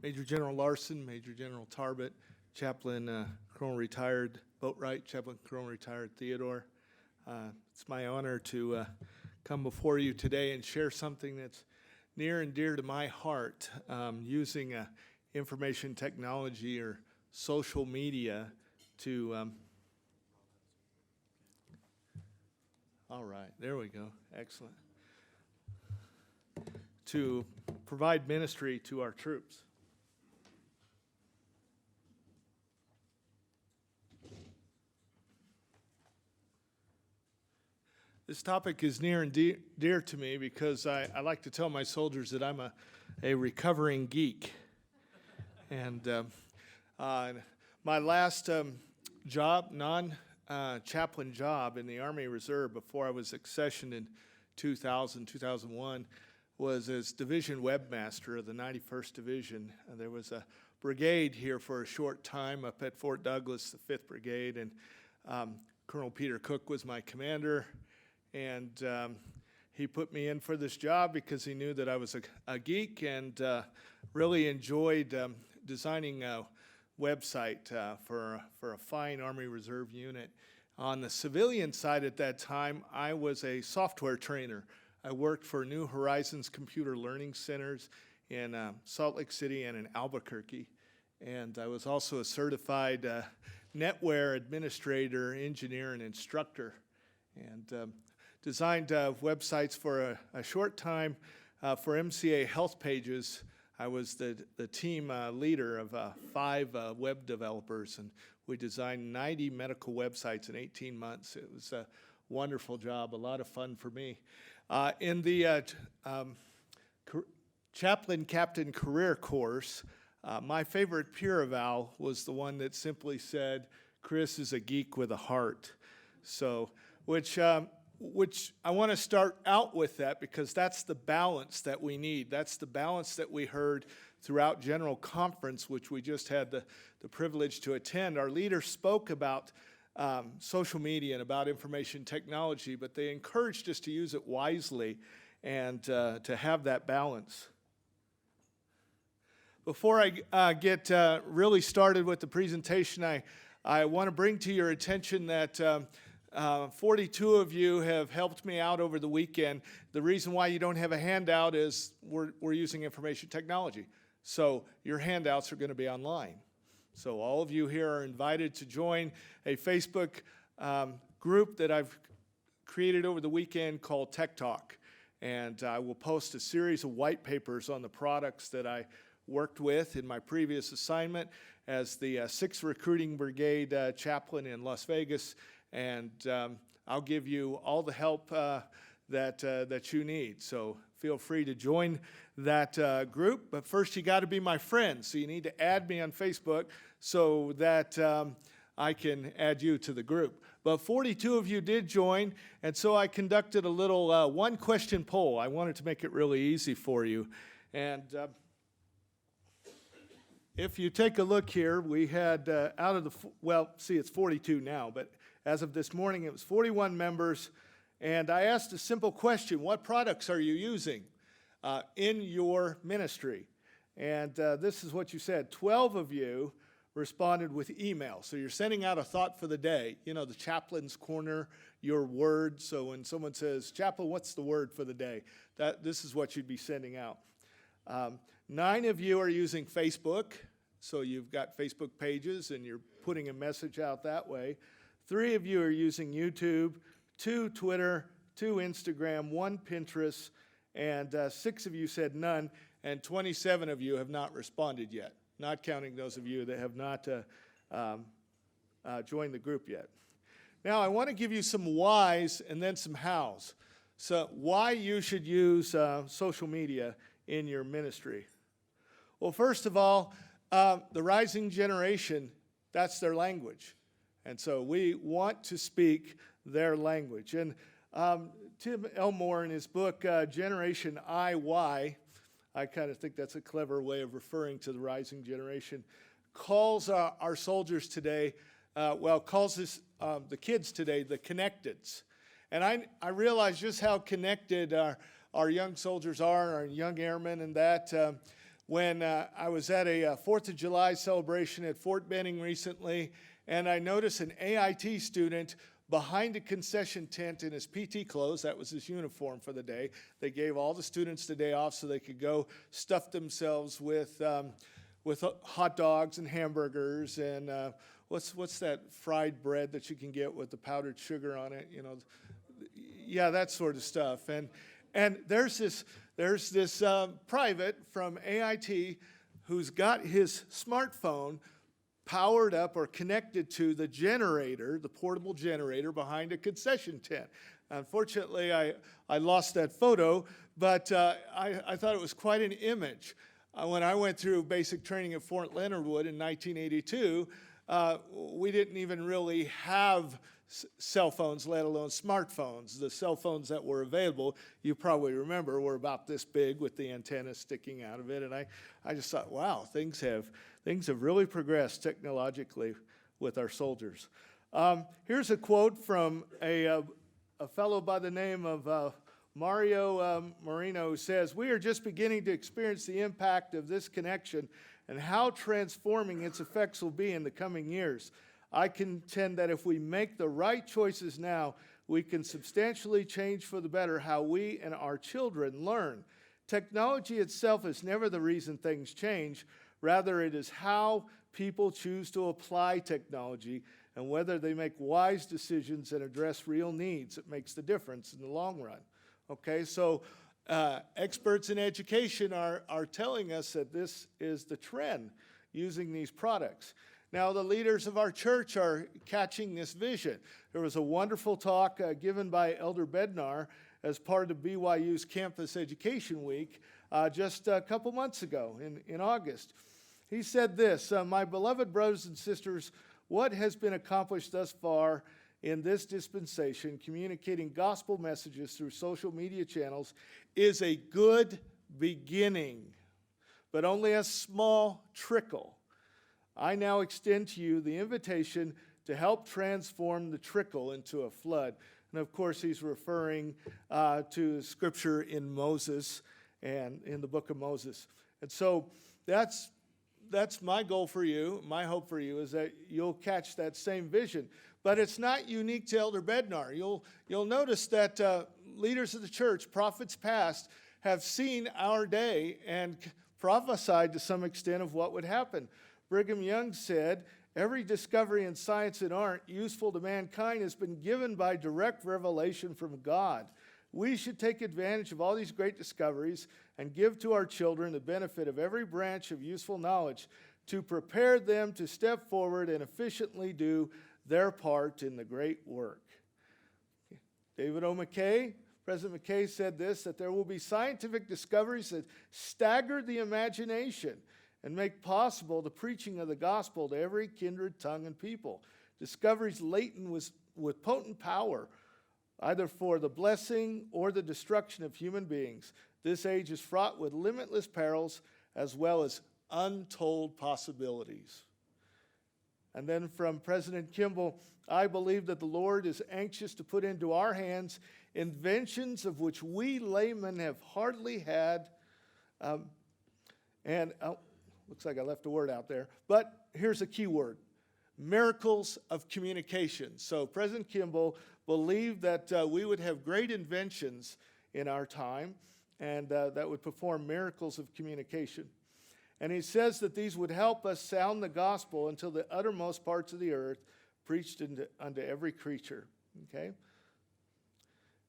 Major General Larson, Major General Tarbett, Chaplain Colonel Retired Boatwright, Chaplain Colonel Retired Theodore. It's my honor to come before you today and share something that's near and dear to my heart, using information technology or social media to all right, there we go. Excellent. To provide ministry to our troops. This topic is near and dear to me because I like to tell my soldiers that I'm a recovering geek. And my last job, non-chaplain job in the Army Reserve before I was accessioned in 2001, was as division webmaster of the 91st Division. There was a brigade here for a short time up at Fort Douglas, the 5th Brigade, and Colonel Peter Cook was my commander. And he put me in for this job because he knew that I was a geek and really enjoyed designing a website for a fine Army Reserve unit. On the civilian side at that time, I was a software trainer. I worked for New Horizons Computer Learning Centers in Salt Lake City and in Albuquerque. And I was also a certified NetWare administrator, engineer, and instructor. And designed websites for a short time for MCA Health Pages. I was the team leader of 5 web developers, and we designed 90 medical websites in 18 months. It was a wonderful job, a lot of fun for me. In the Chaplain Captain Career course, my favorite peer eval was the one that simply said, "Chris is a geek with a heart." So, which I want to start out with that because that's the balance that we need. That's the balance that we heard throughout General Conference, which we just had the privilege to attend. Our leaders spoke about social media and about information technology, but they encouraged us to use it wisely and to have that balance. Before I get really started with the presentation, I want to bring to your attention that 42 of you have helped me out over the weekend. The reason why you don't have a handout is we're using information technology. So your handouts are going to be online. So all of you here are invited to join a Facebook group that I've created over the weekend called Tech Talk. And I will post a series of white papers on the products that I worked with in my previous assignment as the 6th Recruiting Brigade chaplain in Las Vegas. And I'll give you all the help that you need. So feel free to join that group. But first, you got to be my friend. So you need to add me on Facebook so that I can add you to the group. But 42 of you did join, and so I conducted a little one-question poll. I wanted to make it really easy for you. And if you take a look here, we had out of the, it's 42 now, but as of this morning, it was 41 members, and I asked a simple question: what products are you using in your ministry? And this is what you said. 12 of you responded with email. So you're sending out a thought for the day. You know, the chaplain's corner, your word. So when someone says, "Chaplain, what's the word for the day?" This is what you'd be sending out. 9 of you are using Facebook. So you've got Facebook pages, and you're putting a message out that way. 3 of you are using YouTube, 2 Twitter, 2 Instagram, 1 Pinterest, and 6 of you said none, and 27 of you have not responded yet, not counting those of you that have not joined the group yet. Now, I want to give you some whys and then some hows. So why you should use social media in your ministry. Well, first of all, the rising generation, that's their language. And so we want to speak their language. And Tim Elmore, in his book, Generation IY, I kind of think that's a clever way of referring to the rising generation, calls our soldiers today, calls the kids today the connecteds. And I realize just how connected our young soldiers are, our young airmen, and that when I was at a 4th of July celebration at Fort Benning recently, and I noticed an AIT student behind a concession tent in his PT clothes. That was his uniform for the day. They gave all the students the day off so they could go stuff themselves with hot dogs and hamburgers and what's that fried bread that you can get with the powdered sugar on it? You know, yeah, that sort of stuff. And there's this private from AIT who's got his smartphone powered up or connected to the generator, the portable generator behind a concession tent. Unfortunately, I lost that photo, but I thought it was quite an image. When I went through basic training at Fort Leonard Wood in 1982, we didn't even really have cell phones, let alone smartphones. The cell phones that were available, you probably remember, were about this big with the antenna sticking out of it. And I just thought, wow, things have really progressed technologically with our soldiers. Here's a quote from a fellow by the name of Mario Marino, who says, "We are just beginning to experience the impact of this connection and how transforming its effects will be in the coming years. I contend that if we make the right choices now, we can substantially change for the better how we and our children learn. Technology itself is never the reason things change. Rather, it is how people choose to apply technology and whether they make wise decisions and address real needs that makes the difference in the long run." Okay, so experts in education are telling us that this is the trend, using these products. Now, the leaders of our church are catching this vision. There was a wonderful talk given by Elder Bednar as part of BYU's Campus Education Week just a couple months ago in August. He said this, "My beloved brothers and sisters, what has been accomplished thus far in this dispensation, communicating gospel messages through social media channels, is a good beginning, but only a small trickle. I now extend to you the invitation to help transform the trickle into a flood." And of course, he's referring to scripture in Moses and in the book of Moses. And so that's my goal for you, my hope for you, is that you'll catch that same vision. But it's not unique to Elder Bednar. You'll notice that leaders of the church, prophets past, have seen our day and prophesied to some extent of what would happen. Brigham Young said, "Every discovery in science and art useful to mankind has been given by direct revelation from God. We should take advantage of all these great discoveries and give to our children the benefit of every branch of useful knowledge to prepare them to step forward and efficiently do their part in the great work." David O. McKay, President McKay said this, that there will be scientific discoveries that stagger the imagination and make possible the preaching of the gospel to every kindred tongue and people. Discoveries latent with potent power, either for the blessing or the destruction of human beings. This age is fraught with limitless perils as well as untold possibilities. And then from President Kimball, "I believe that the Lord is anxious to put into our hands inventions of which we laymen have hardly had," looks like I left a word out there, but here's a key word: miracles of communication. So President Kimball believed that we would have great inventions in our time, and that would perform miracles of communication. And he says that these would help us sound the gospel until the uttermost parts of the earth, preached unto every creature. Okay?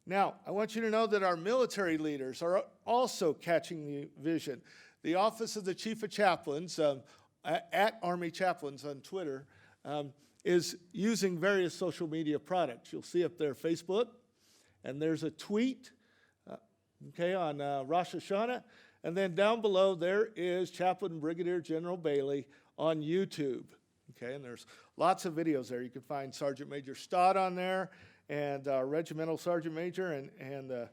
Now, I want you to know that our military leaders are also catching the vision. The Office of the Chief of Chaplains, at Army Chaplains on Twitter, is using various social media products. You'll see up there Facebook, and there's a tweet, on Rosh Hashanah. And then down below, there is Chaplain Brigadier General Bailey on YouTube. Okay, and there's lots of videos there. You can find Sergeant Major Stott on there, and Regimental Sergeant Major, and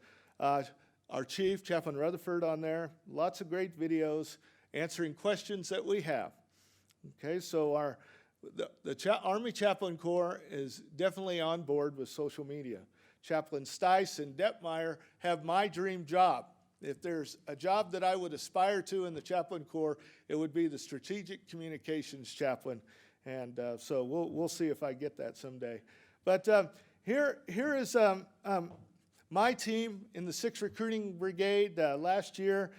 our Chief, Chaplain Rutherford, on there. Lots of great videos answering questions that we have. Okay, so the Army Chaplain Corps is definitely on board with social media. Chaplain Stice and Detmeyer have my dream job. if there's a job that I would aspire to in the Chaplain Corps, it would be the Strategic Communications Chaplain. And so we'll see if I get that someday. But here is my team in the 6th Recruiting Brigade last year.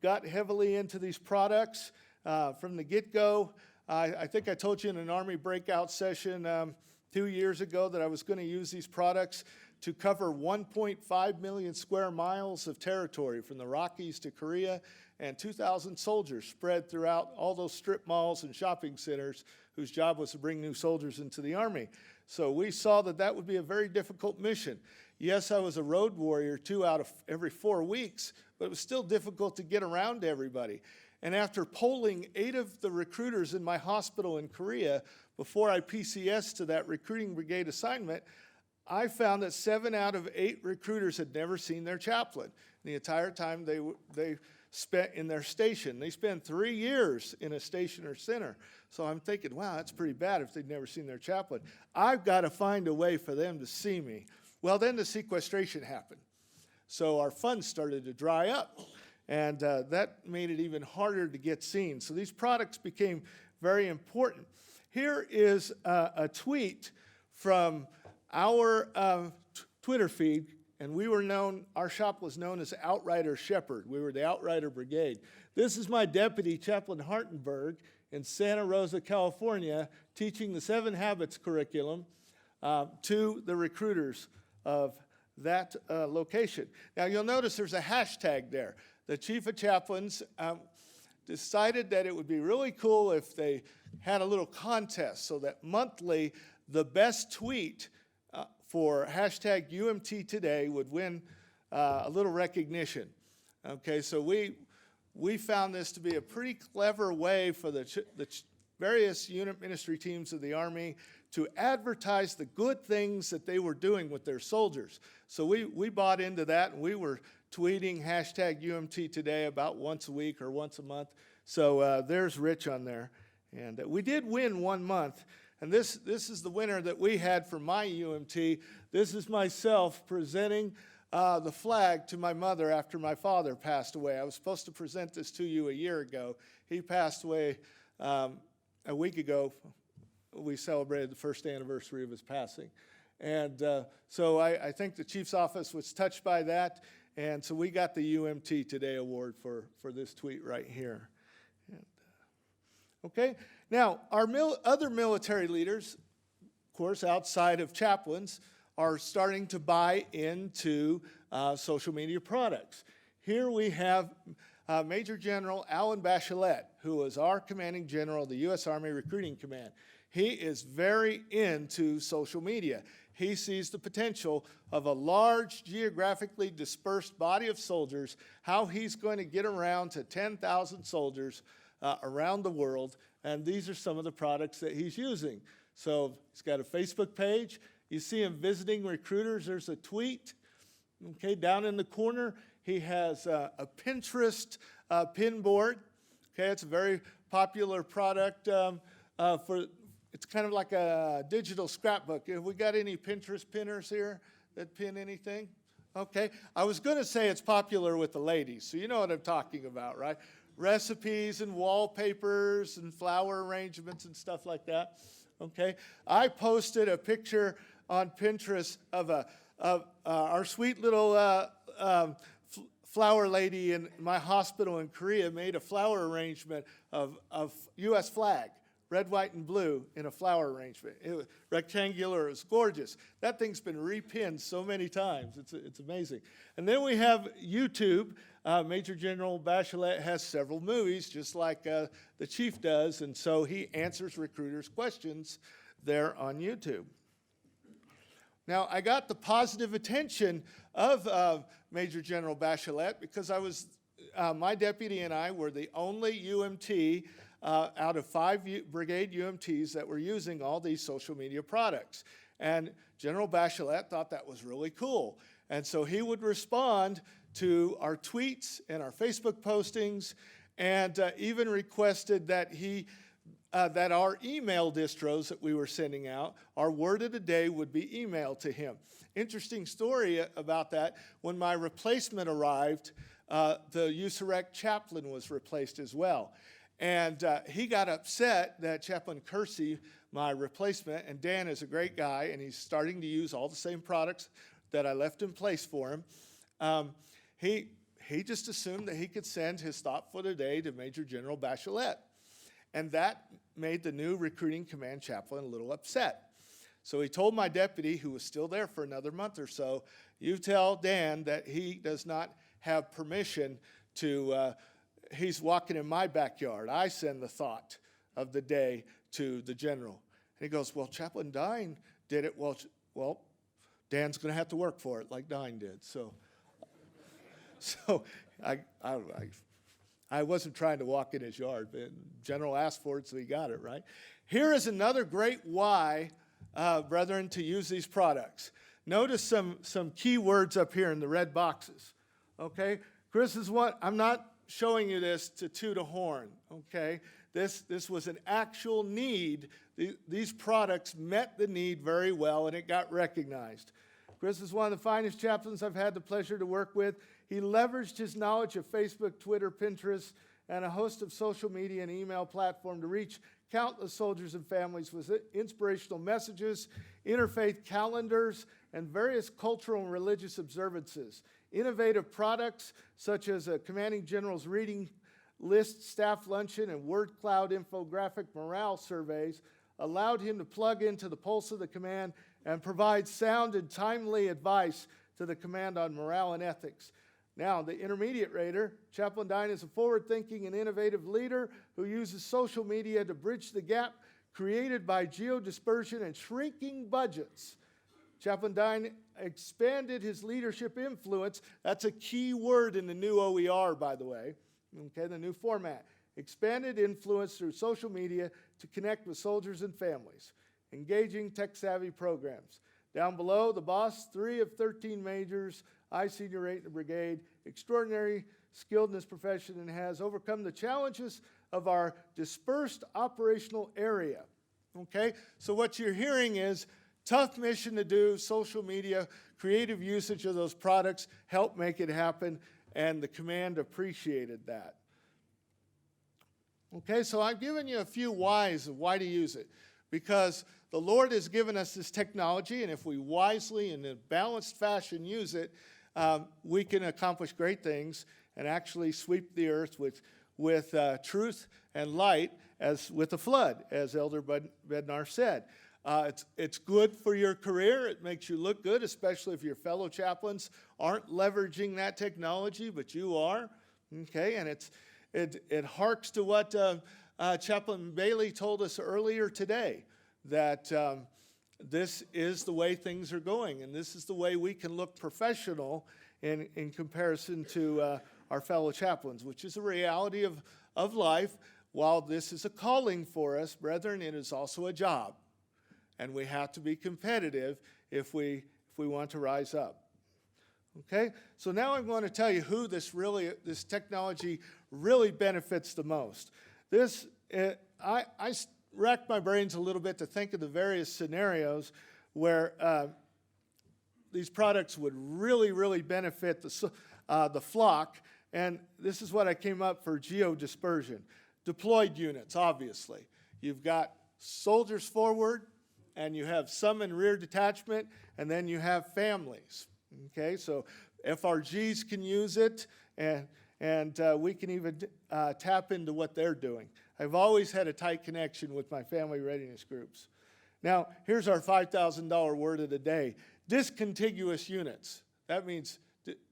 Got heavily into these products from the get-go. I think I told you in an Army breakout session 2 years ago that I was going to use these products to cover 1.5 million square miles of territory from the Rockies to Korea, and 2,000 soldiers spread throughout all those strip malls and shopping centers whose job was to bring new soldiers into the Army. So we saw that that would be a very difficult mission. Yes, I was a road warrior 2 out of every 4 weeks, but it was still difficult to get around to everybody. And after polling 8 of the recruiters in my hospital in Korea before I PCSed to that recruiting brigade assignment, I found that 7 out of 8 recruiters had never seen their chaplain the entire time they spent in their station. They spent 3 years in a station or center. So I'm thinking, wow, that's pretty bad if they'd never seen their chaplain. I've got to find a way for them to see me. Well, then the sequestration happened. So our funds started to dry up, and that made it even harder to get seen. So these products became very important. Here is a tweet from our Twitter feed, and we were known, our shop was known as Outrider Shepherd. We were the Outrider Brigade. This is my deputy, Chaplain Hartenberg, in Santa Rosa, California, teaching the 7 Habits curriculum to the recruiters of that location. Now you'll notice there's a hashtag there. The Chief of Chaplains decided that it would be really cool if they had a little contest so that monthly the best tweet for hashtag UMT Today would win a little recognition. Okay, so we found this to be a pretty clever way for the various unit ministry teams of the Army to advertise the good things that they were doing with their soldiers. So we bought into that, and we were tweeting hashtag UMT Today about once a week or once a month. So there's Rich on there. And we did win 1 month. And this is the winner that we had for my UMT. This is myself presenting the flag to my mother after my father passed away. I was supposed to present this to you a year ago. He passed away a week ago. We celebrated the 1st anniversary of his passing. And so I think the chief's office was touched by that. And so we got the UMT Today award for this tweet right here. And, okay, now our other military leaders, of course, outside of chaplains, are starting to buy into social media products. Here we have Major General Alan Bachelet, who was our commanding general of the U.S. Army Recruiting Command. He is very into social media. He sees the potential of a large, geographically dispersed body of soldiers, how he's going to get around to 10,000 soldiers around the world, and these are some of the products that he's using. So he's got a Facebook page. You see him visiting recruiters. There's a tweet. Okay, down in the corner, he has a Pinterest pin board. Okay, it's a very popular product it's kind of like a digital scrapbook. Have we got any Pinterest pinners here that pin anything? Okay, I was going to say it's popular with the ladies, so you know what I'm talking about, right? Recipes and wallpapers and flower arrangements and stuff like that. Okay, I posted a picture on Pinterest of our sweet little flower lady in my hospital in Korea made a flower arrangement of U.S. flag, red, white, and blue in a flower arrangement. It was rectangular, it was gorgeous. That thing's been repinned so many times. It's amazing. And then we have YouTube. Major General Bachelet has several movies, just like the chief does, and so he answers recruiters' questions there on YouTube. Now, I got the positive attention of Major General Bachelet because my deputy and I were the only UMT out of 5 brigade UMTs that were using all these social media products. And General Bachelet thought that was really cool. And so he would respond to our tweets and our Facebook postings, and even requested that he that our email distros that we were sending out, our word of the day would be emailed to him. Interesting story about that. When my replacement arrived, the USAREC chaplain was replaced as well. And he got upset that Chaplain Kersey, my replacement, and Dan is a great guy, and he's starting to use all the same products that I left in place for him. He just assumed that he could send his thought for the day to Major General Bachelet. And that made the new recruiting command chaplain a little upset. So he told my deputy, who was still there for another month or so, you tell Dan that he does not have permission to, he's walking in my backyard. I send the thought of the day to the general. And he goes, well, Chaplain Degn did it. Well, Dan's going to have to work for it like Degn did. So I wasn't trying to walk in his yard, but General asked for it, so he got it, right? Here is another great why, brethren, to use these products. Notice some key words up here in the red boxes, okay? Chris is what, I'm not showing you this to toot a horn, okay? This was an actual need. These products met the need very well, and it got recognized. Chris is one of the finest chaplains I've had the pleasure to work with. He leveraged his knowledge of Facebook, Twitter, Pinterest, and a host of social media and email platforms to reach countless soldiers and families with inspirational messages, interfaith calendars, and various cultural and religious observances. Innovative products such as a commanding general's reading list, staff luncheon, and word cloud infographic morale surveys allowed him to plug into the pulse of the command and provide sound and timely advice to the command on morale and ethics. Now, the intermediate rater, Chaplain Degn is a forward-thinking and innovative leader who uses social media to bridge the gap created by geodispersion and shrinking budgets. Chaplain Degn expanded his leadership influence. That's a key word in the new OER, by the way, okay, the new format. Expanded influence through social media to connect with soldiers and families. Engaging tech-savvy programs. Down below, the boss, 3 of 13 majors, I senior 8 in the brigade, extraordinary skilled in his profession, and has overcome the challenges of our dispersed operational area. Okay, so what you're hearing is tough mission to do, social media, creative usage of those products, help make it happen, and the command appreciated that. Okay, so I've given you a few whys of why to use it. Because the Lord has given us this technology, and if we wisely and in a balanced fashion use it, we can accomplish great things and actually sweep the earth with truth and light, as with a flood, as Elder Bednar said. It's good for your career. It makes you look good, especially if your fellow chaplains aren't leveraging that technology, but you are. Okay, and it harks to what Chaplain Bailey told us earlier today, that this is the way things are going, and this is the way we can look professional in comparison to our fellow chaplains, which is a reality of life. While this is a calling for us, brethren, it is also a job, and we have to be competitive if we want to rise up. Okay, so now I'm going to tell you who this technology really benefits the most. I racked my brains a little bit to think of the various scenarios where these products would really benefit the flock, and this is what I came up for geodispersion. Deployed units, obviously. You've got soldiers forward, and you have some in rear detachment, and then you have families. Okay, so FRGs can use it, and we can even tap into what they're doing. I've always had a tight connection with my family readiness groups. Now, here's our $5,000 word of the day. Discontiguous units. That means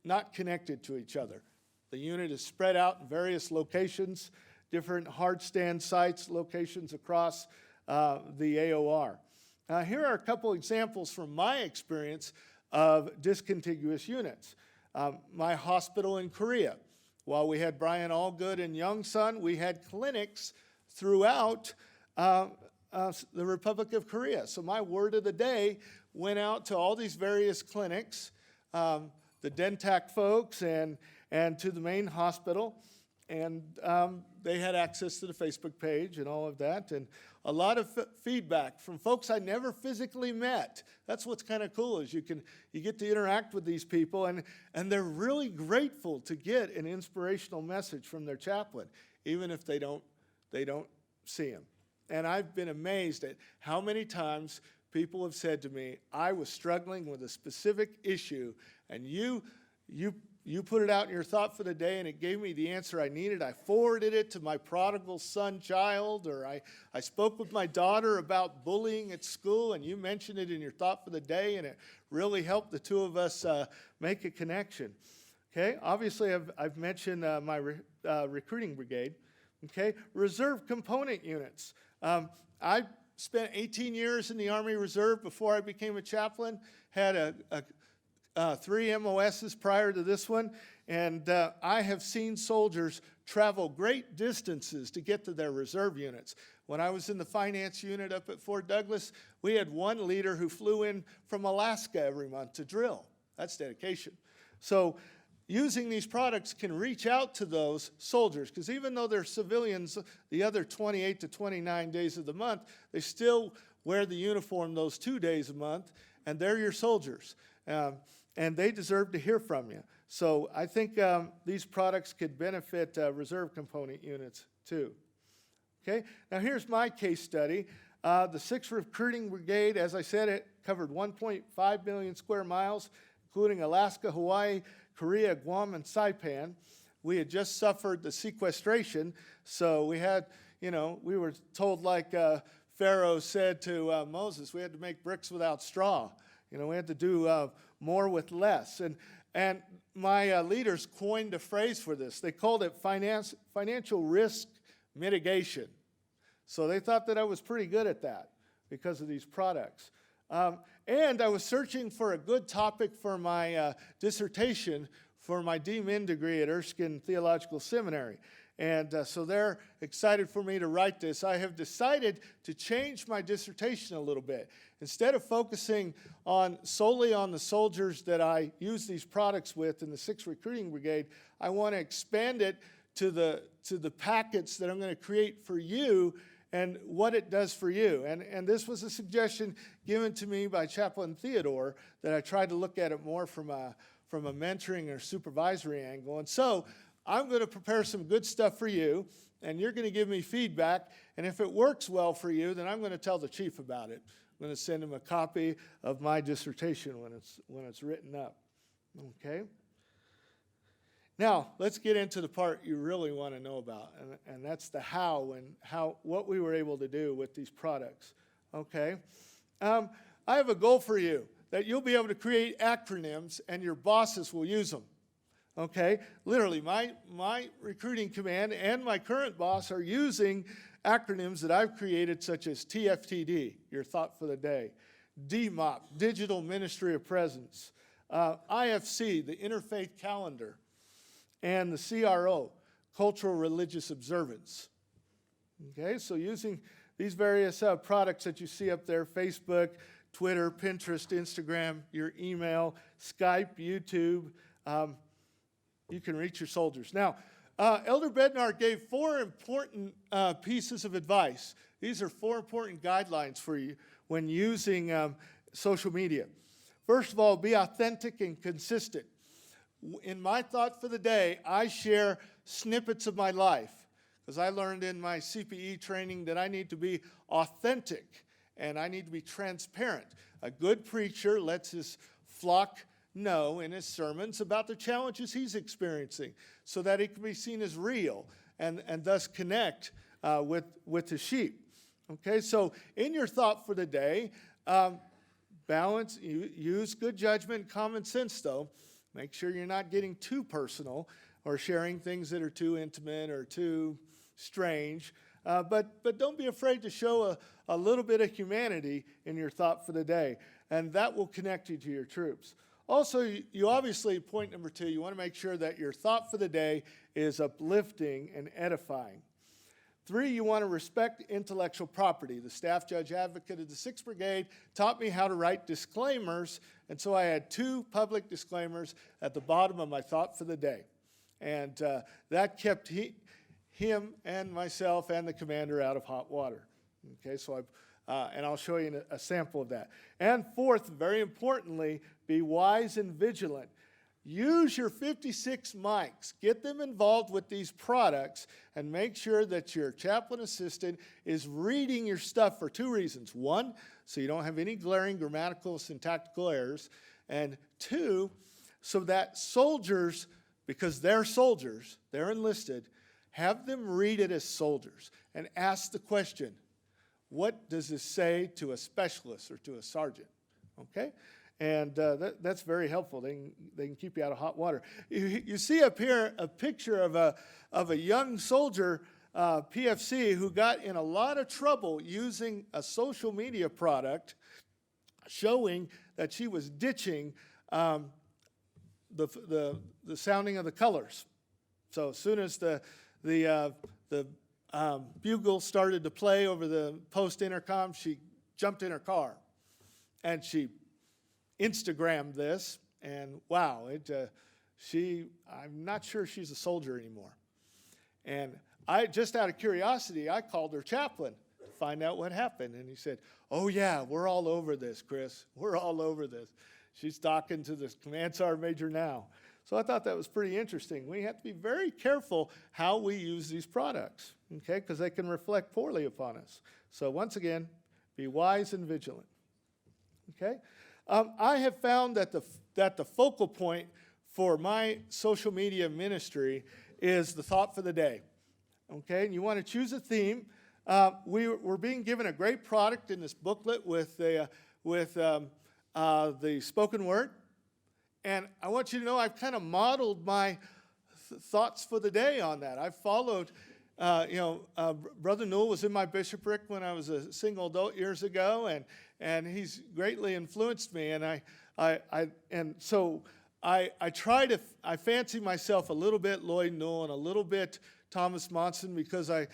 not connected to each other. The unit is spread out in various locations, different hard stand sites, locations across the AOR. Here are a couple examples from my experience of discontiguous units. My hospital in Korea. While we had Brian Allgood and Youngsun, we had clinics throughout the Republic of Korea. So my word of the day went out to all these various clinics, the Dentac folks and to the main hospital. And they had access to the Facebook page and all of that, and a lot of feedback from folks I never physically met. That's what's kind of cool, is you get to interact with these people, and they're really grateful to get an inspirational message from their chaplain, even if they don't see him. And I've been amazed at how many times people have said to me, I was struggling with a specific issue, and you put it out in your thought for the day, and it gave me the answer I needed. I forwarded it to my prodigal son child, or I spoke with my daughter about bullying at school, and you mentioned it in your thought for the day, and it really helped the two of us make a connection. Okay, obviously I've mentioned my recruiting brigade. Okay, reserve component units. I spent 18 years in the Army Reserve before I became a chaplain, had 3 MOSs prior to this one, and I have seen soldiers travel great distances to get to their reserve units. When I was in the finance unit up at Fort Douglas, we had one leader who flew in from Alaska every month to drill. That's dedication. So using these products can reach out to those soldiers, because even though they're civilians the other 28 to 29 days of the month, they still wear the uniform those 2 days a month, and they're your soldiers. And they deserve to hear from you. So I think these products could benefit reserve component units too. Okay, now here's my case study. The 6th Recruiting Brigade, as I said, it covered 1.5 million square miles, including Alaska, Hawaii, Korea, Guam, and Saipan. We had just suffered the sequestration, so we had, we were told, like Pharaoh said to Moses, we had to make bricks without straw. We had to do more with less. And my leaders coined a phrase for this. They called it financial risk mitigation. So they thought that I was pretty good at that because of these products. And I was searching for a good topic for my dissertation for my D.Min degree at Erskine Theological Seminary. And so they're excited for me to write this. I have decided to change my dissertation a little bit. Instead of focusing solely on the soldiers that I use these products with in the 6th Recruiting Brigade, I want to expand it to the packets that I'm going to create for you and what it does for you. And this was a suggestion given to me by Chaplain Theodore, that I tried to look at it more from a mentoring or supervisory angle. And so I'm going to prepare some good stuff for you, and you're going to give me feedback. And if it works well for you, then I'm going to tell the chief about it. I'm going to send him a copy of my dissertation when it's written up. Okay? Now, let's get into the part you really want to know about, and that's the how and what we were able to do with these products. Okay? I have a goal for you, that you'll be able to create acronyms and your bosses will use them. Okay? Literally, my recruiting command and my current boss are using acronyms that I've created, such as TFTD, your thought for the day, DMOP, Digital Ministry of Presence, IFC, the Interfaith Calendar, and the CRO, Cultural Religious Observance. Okay, so using these various products that you see up there, Facebook, Twitter, Pinterest, Instagram, your email, Skype, YouTube, you can reach your soldiers. Now, Elder Bednar gave 4 important pieces of advice. These are 4 important guidelines for you when using social media. First of all, be authentic and consistent. In my thought for the day, I share snippets of my life, because I learned in my CPE training that I need to be authentic and I need to be transparent. A good preacher lets his flock know in his sermons about the challenges he's experiencing, so that it can be seen as real and thus connect with the sheep. Okay, so in your thought for the day, balance, use good judgment, common sense though. Make sure you're not getting too personal or sharing things that are too intimate or too strange. But don't be afraid to show a little bit of humanity in your thought for the day, and that will connect you to your troops. Also, you obviously, point number 2, you want to make sure that your thought for the day is uplifting and edifying. 3, you want to respect intellectual property. The staff judge advocate of the 6th Brigade taught me how to write disclaimers, and so I had 2 public disclaimers at the bottom of my thought for the day. And that kept him and myself and the commander out of hot water. Okay, so and I'll show you a sample of that. And fourth, very importantly, be wise and vigilant. Use your 56 mics. Get them involved with these products and make sure that your chaplain assistant is reading your stuff for two reasons. One, so you don't have any glaring grammatical, syntactical errors. And two, so that soldiers, because they're soldiers, they're enlisted, have them read it as soldiers and ask the question, what does this say to a specialist or to a sergeant? Okay? And that's very helpful. They can keep you out of hot water. You see up here a picture of a young soldier, PFC, who got in a lot of trouble using a social media product showing that she was ditching the sounding of the colors. So as soon as the bugle started to play over the post intercom, she jumped in her car and she Instagrammed this, and wow, I'm not sure she's a soldier anymore. And I, just out of curiosity, I called her chaplain to find out what happened. And he said, oh yeah, we're all over this, Chris. We're all over this. She's talking to the command sergeant major now. So I thought that was pretty interesting. We have to be very careful how we use these products, okay, because they can reflect poorly upon us. So once again, be wise and vigilant, okay? I have found that the focal point for my social media ministry is the thought for the day, okay? And you want to choose a theme. We're being given a great product in this booklet with the spoken word. And I want you to know I've kind of modeled my thoughts for the day on that. I've followed, Brother Newell was in my bishopric when I was a single adult years ago, and he's greatly influenced me. And I fancy myself a little bit Lloyd Newell and a little bit Thomas Monson because I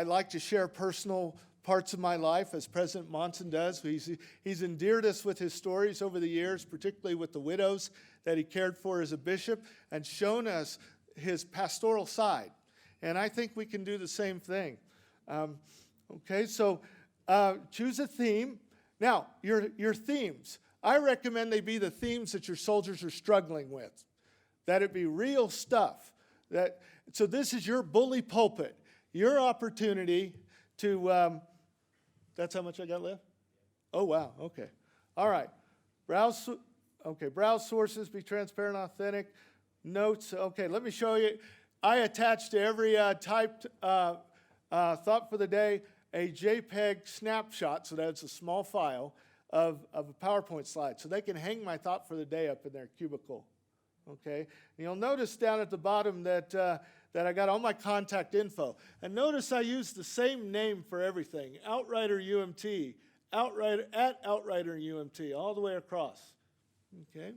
like to share personal parts of my life, as President Monson does. He's endeared us with his stories over the years, particularly with the widows that he cared for as a bishop, and shown us his pastoral side. And I think we can do the same thing. Okay, so choose a theme. Now, your themes. I recommend they be the themes that your soldiers are struggling with. That it be real stuff. So this is your bully pulpit, your opportunity to... that's how much I got left? Oh, wow, okay. All right. Browse sources, be transparent, authentic. Notes, okay, let me show you. I attached to every typed thought for the day a JPEG snapshot, so that's a small file, of a PowerPoint slide. So they can hang my thought for the day up in their cubicle, okay? And you'll notice down at the bottom that I got all my contact info. And notice I used the same name for everything, Outrider UMT, Outrider UMT, all the way across, okay?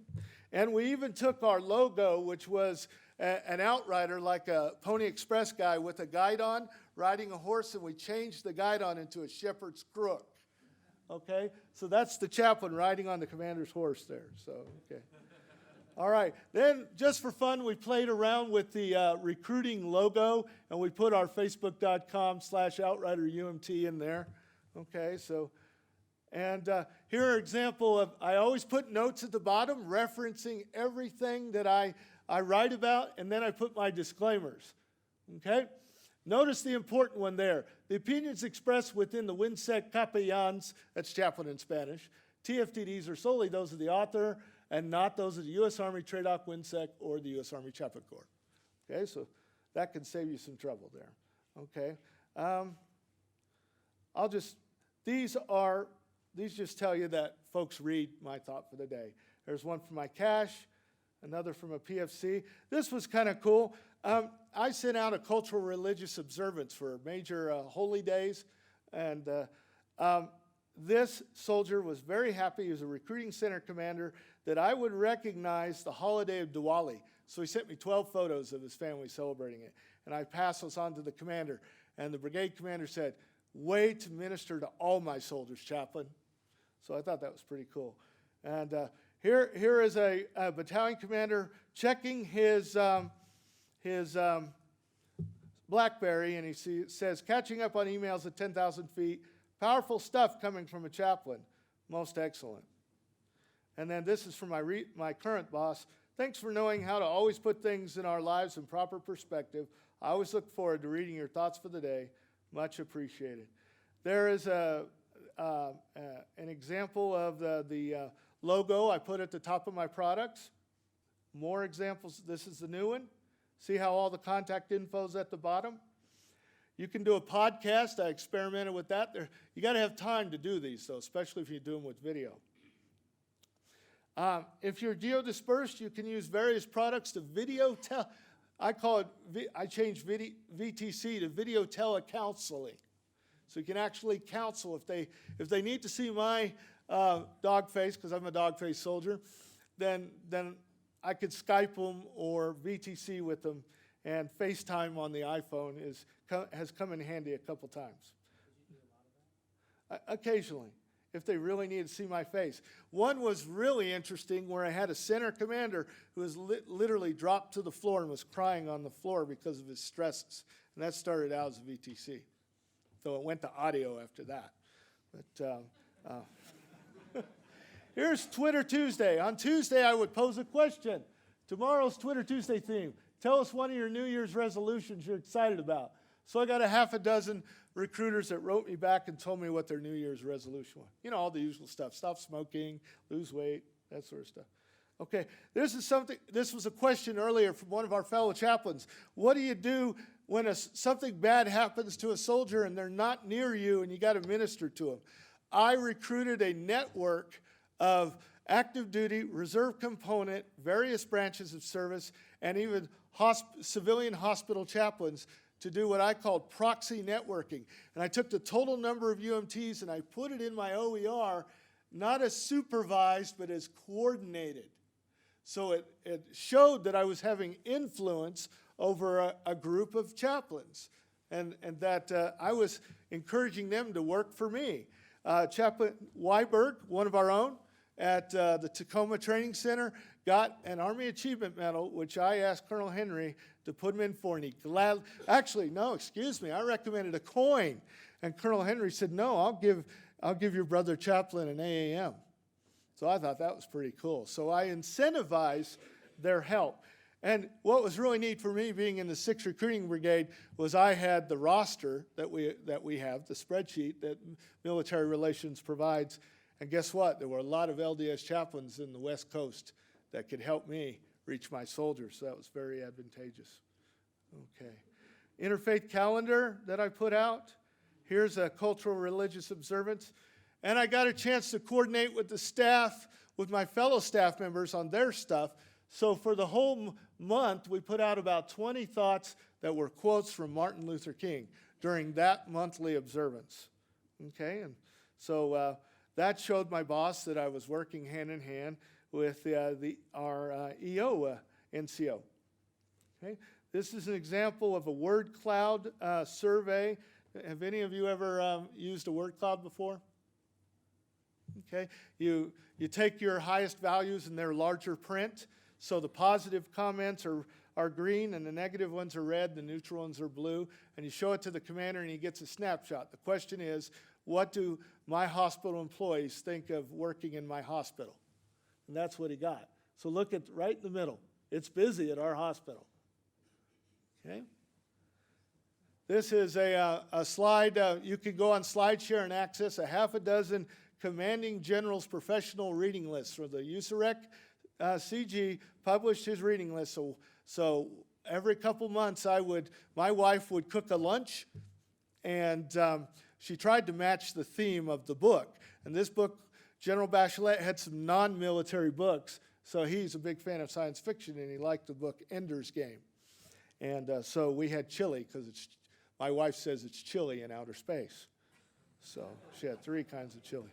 And we even took our logo, which was an outrider, like a Pony Express guy with a guidon riding a horse, and we changed the guidon into a shepherd's crook, okay? So that's the chaplain riding on the commander's horse there, so, okay. All right, then just for fun, we played around with the recruiting logo, and we put our facebook.com/outriderUMT in there. Okay, so, and here are an example of, I always put notes at the bottom referencing everything that I write about, and then I put my disclaimers. Okay, notice the important one there. The opinions expressed within the WINSEC capellans, that's chaplain in Spanish, TFTDs are solely those of the author, and not those of the U.S. Army TRADOC, WINSEC, or the U.S. Army Chaplain Corps. Okay, so that can save you some trouble there. Okay, these just tell you that folks read my thought for the day. There's one from my cache, another from a PFC. This was kind of cool. I sent out a cultural religious observance for major holy days, and this soldier was very happy. He was a recruiting center commander that I would recognize the holiday of Diwali. So he sent me 12 photos of his family celebrating it. And I passed those on to the commander. And the brigade commander said, way to minister to all my soldiers, chaplain. So I thought that was pretty cool. And here is a battalion commander checking his his BlackBerry, and he says, catching up on emails at 10,000 feet, powerful stuff coming from a chaplain, most excellent. And then this is from my current boss. Thanks for knowing how to always put things in our lives in proper perspective. I always look forward to reading your thoughts for the day. Much appreciated. There is an example of the logo I put at the top of my products. More examples. This is the new one. See how all the contact info is at the bottom? You can do a podcast. I experimented with that. You got to have time to do these, though, especially if you do them with video. If you're geodispersed, you can use various products to video tell. I changed VTC to video telecounseling. So you can actually counsel if they need to see my dog face, because I'm a dog face soldier, then I could Skype them or VTC with them, and FaceTime on the iPhone has come in handy a couple times. Did you do a lot of that? Occasionally, if they really need to see my face. One was really interesting where I had a center commander who was literally dropped to the floor and was crying on the floor because of his stresses. And that started out as a VTC. So it went to audio after that. But here's Twitter Tuesday. On Tuesday, I would pose a question. Tomorrow's Twitter Tuesday theme. Tell us one of your New Year's resolutions you're excited about. So I got a half a dozen recruiters that wrote me back and told me what their New Year's resolution was. You know, all the usual stuff. Stop smoking, lose weight, that sort of stuff. Okay, this was a question earlier from one of our fellow chaplains. What do you do when something bad happens to a soldier and they're not near you and you got to minister to them? I recruited a network of active duty, reserve component, various branches of service, and even civilian hospital chaplains to do what I called proxy networking. And I took the total number of UMTs and I put it in my OER, not as supervised, but as coordinated. So it showed that I was having influence over a group of chaplains, and that I was encouraging them to work for me. Chaplain Weiberg, one of our own, at the Tacoma Training Center, got an Army Achievement Medal, which I asked Colonel Henry to put him in for, and he gladly, actually, no, excuse me, I recommended a coin, and Colonel Henry said, no, I'll give your brother Chaplain an AAM. So I thought that was pretty cool. So I incentivized their help. And what was really neat for me being in the 6th Recruiting Brigade was I had the roster that we have, the spreadsheet that Military Relations provides. And guess what? There were a lot of LDS chaplains in the West Coast that could help me reach my soldiers. So that was very advantageous. Okay. Interfaith calendar that I put out. Here's a cultural religious observance. And I got a chance to coordinate with the staff, with my fellow staff members on their stuff. So for the whole month, we put out about 20 thoughts that were quotes from Martin Luther King during that monthly observance. Okay, and so that showed my boss that I was working hand in hand with our EO NCO. Okay, this is an example of a word cloud survey. Have any of you ever used a word cloud before? Okay, you take your highest values and they're larger print. So the positive comments are green and the negative ones are red, the neutral ones are blue, and you show it to the commander and he gets a snapshot. The question is, what do my hospital employees think of working in my hospital? And that's what he got. So look at right in the middle. It's busy at our hospital. Okay? This is a slide. You can go on SlideShare and access a half a dozen Commanding General's professional reading lists. For the USAREC CG published his reading list. So every couple months my wife would cook a lunch, and she tried to match the theme of the book. And this book, General Bachelet had some non-military books, so he's a big fan of science fiction, and he liked the book Ender's Game. And so we had chili, because my wife says it's chilly in outer space. So she had 3 kinds of chili.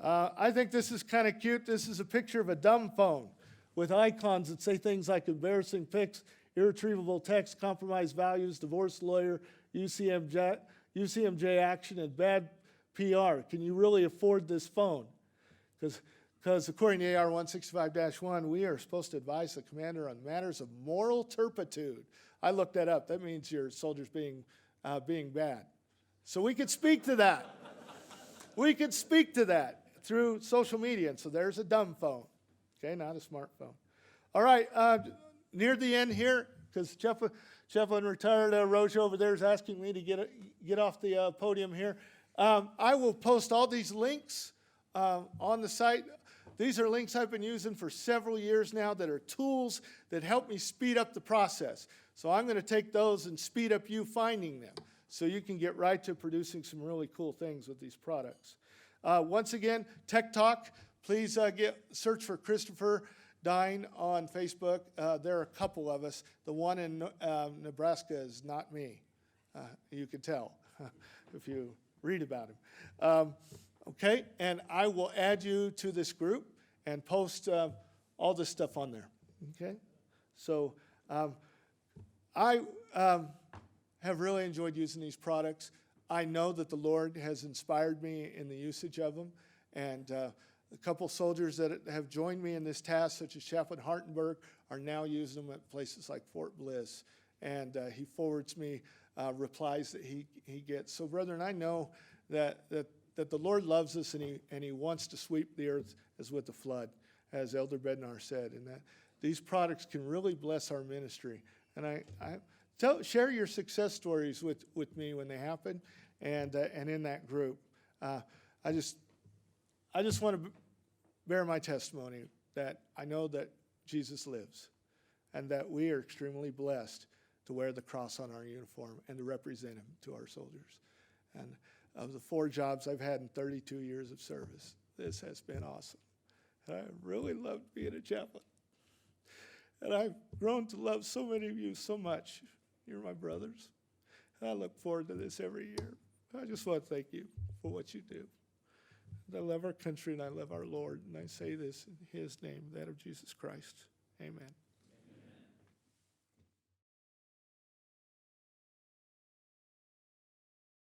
I think this is kind of cute. This is a picture of a dumb phone with icons that say things like embarrassing pics, irretrievable text, compromised values, divorce lawyer, UCMJ action, and bad PR. Can you really afford this phone? Because according to AR 165-1, we are supposed to advise the commander on matters of moral turpitude. I looked that up. That means your soldiers being bad. So we could speak to that. We could speak to that through social media. And so there's a dumb phone, okay, not a smartphone. All right, near the end here, because Chaplain retired, Roja over there is asking me to get off the podium here. I will post all these links on the site. These are links I've been using for several years now that are tools that help me speed up the process. So I'm going to take those and speed up you finding them so you can get right to producing some really cool things with these products. Once again, Tech Talk, please search for Christopher Degn on Facebook. There are a couple of us. The one in Nebraska is not me. You can tell if you read about him. Okay, and I will add you to this group and post all this stuff on there. Okay, so I have really enjoyed using these products. I know that the Lord has inspired me in the usage of them, and a couple soldiers that have joined me in this task, such as Chaplain Hartenberg, are now using them at places like Fort Bliss, and he forwards me replies that he gets. So, brethren, I know that the Lord loves us, and he wants to sweep the earth as with the flood, as Elder Bednar said, and that these products can really bless our ministry. And share your success stories with me when they happen, and in that group. I just want to bear my testimony that I know that Jesus lives, and that we are extremely blessed to wear the cross on our uniform and to represent him to our soldiers. And of the 4 jobs I've had in 32 years of service, this has been awesome. And I really loved being a chaplain. And I've grown to love so many of you so much. You're my brothers. And I look forward to this every year. I just want to thank you for what you do. I love our country and I love our Lord. And I say this in his name, that of Jesus Christ. Amen.